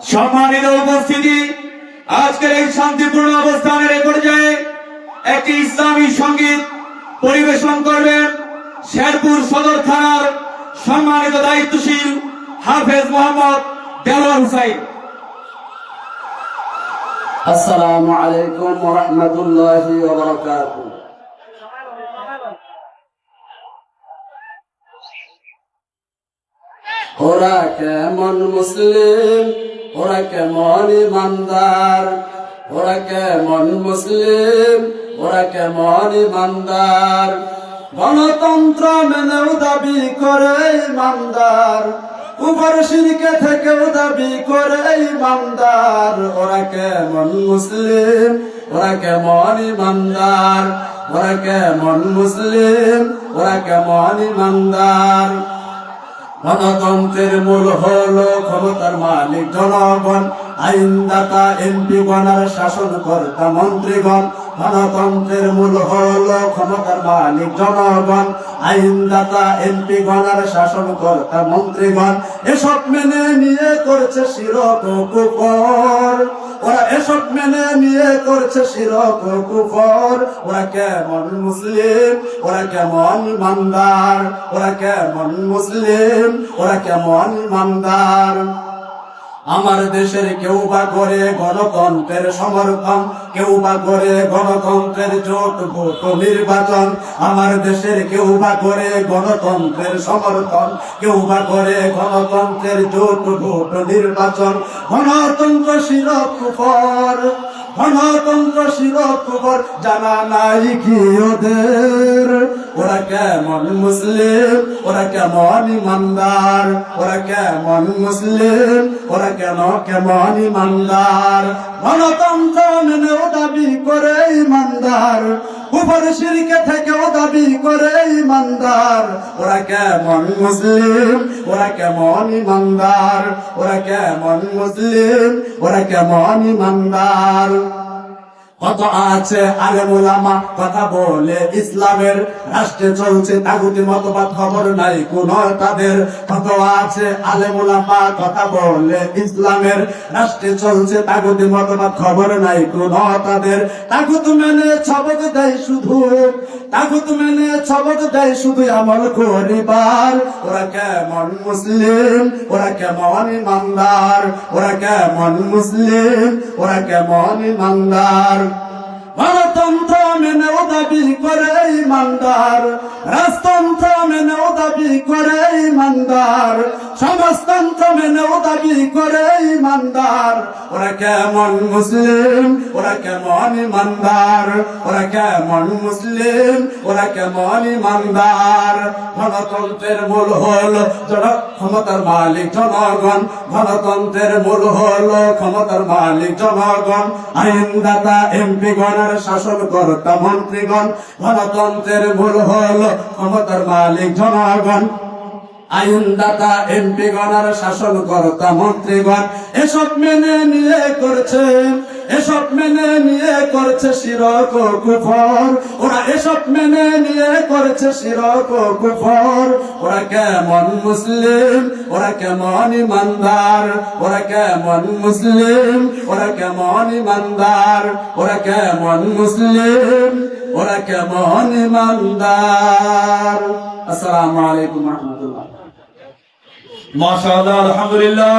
সম্মানিত উপস্থিতি, আজকের এই শান্তিপূর্ণ অবস্থানের এ পর্যায়ে একটি ইসলামী সঙ্গীত পরিবেশন করবেন শেরপুর সদর থানার সম্মানিত দায়িত্বশীল হাফেজ মোহাম্মদ দেলোয়ার হুসাইন। আসসালামু আলাইকুম ওয়া রাহমাতুল্লাহি ওয়া বারাকাতুহু। ওরা কেমন মুসলিম, ওরা কেমন ইমানদার, ওরা কেমন মুসলিম, ওরা কেমন ইমানদার, গণতন্ত্র মেনেও দাবি করে ইমানদার, উপর শিরকে থেকেও দাবি করে ইমানদার। ওরা কেমন মুসলিম, ওরা কেমন ইমানদার, ওরা কেমন মুসলিম, ওরা কেমন ইমানদার। গণতন্ত্রের মূল হলো ক্ষমতার মালিক জনগণ, আইনদাতা এমপিগণ আর শাসনকর্তা মন্ত্রীগণ। গণতন্ত্রের মূল হলো ক্ষমতার মালিক জনগণ, আইনদাতা এমপিগণ আর শাসনকর্তা মন্ত্রীগণ। এসব মেনে নিয়ে করছে শিরক ও কুফর, ওরা এসব মেনে নিয়ে করছে শিরক ও কুফর। ওরা কেমন মুসলিম, ওরা কেমন ইমানদার, ওরা কেমন মুসলিম, ওরা কেমন ইমানদার। আমার দেশের কেউ বা করে গণতন্ত্রের সমর্থন, কেউ বা করে গণতন্ত্রের জোট ভোট নির্বাচন। আমার দেশের কেউ বা করে গণতন্ত্রের সমর্থন, কেউ বা করে গণতন্ত্রের জোট ভোট নির্বাচন। গণতন্ত্র শিরক কুফর, গণতন্ত্র শিরক কুফর, জানা নাই কি ওদের। ওরা কেমন মুসলিম, ওরা কেমন ইমানদার, ওরা কেমন মুসলিম, ওরা কেমন ইমানদার। গণতন্ত্র মেনেও দাবি করে ইমানদার, উপর শিরকে থেকেও দাবি করে ইমানদার। ওরা কেমন মুসলিম, ওরা কেমন ইমানদার, ওরা কেমন মুসলিম, ওরা কেমন ইমানদার। কত আছে আলেম ওলামা কথা বলে ইসলামের, রাষ্ট্রে চলছে তাগুতি মতবাদ, খবর নাই কোন তাদের। কত আছে আলেম ওলামা কথা বলে ইসলামের, রাষ্ট্রে চলছে তাগুতি মতবাদ, খবর নাই কোন তাদের। তাগুত মেনে ছবক দেয় শুধু, তাগুত মেনে ছবক দেয় শুধু আমল করিবার। ওরা কেমন মুসলিম, ওরা কেমন ইমানদার, ওরা কেমন মুসলিম, ওরা কেমন ইমানদার। গণতন্ত্র মেনেও দাবি করে ইমানদার, রাজতন্ত্র মেনেও দাবি করে ইমানদার, সমাজতন্ত্র মেনেও দাবি করে ইমানদার। ওরা কেমন মুসলিম, ওরা কেমন ইমানদার, ওরা কেমন মুসলিম, ওরা কেমন ইমানদার। গণতন্ত্রের মূল হলো ক্ষমতার মালিক জনগণ, গণতন্ত্রের মূল হলো ক্ষমতার মালিক জনগণ, আইনদাতা এমপিগণ আর শাসনকর্তা মন্ত্রীগণ। গণতন্ত্রের মূল হলো ক্ষমতার মালিক জনগণ, আইনদাতা এমপিগণ আর শাসনকর্তা মন্ত্রীগণ। এসব মেনে নিয়ে করছে, এসব মেনে নিয়ে করছে শিরক ও কুফর। ওরা এসব মেনে নিয়ে করছে শিরক ও কুফর। ওরা কেমন মুসলিম, ওরা কেমন ইমানদার, ওরা কেমন মুসলিম, ওরা কেমন ইমানদার, ওরা কেমন মুসলিম, ওরা কেমন ইমানদার। আসসালামু আলাইকুম ওয়া রাহমাতুল্লাহ। মাশাআল্লাহ, আলহামদুলিল্লাহ।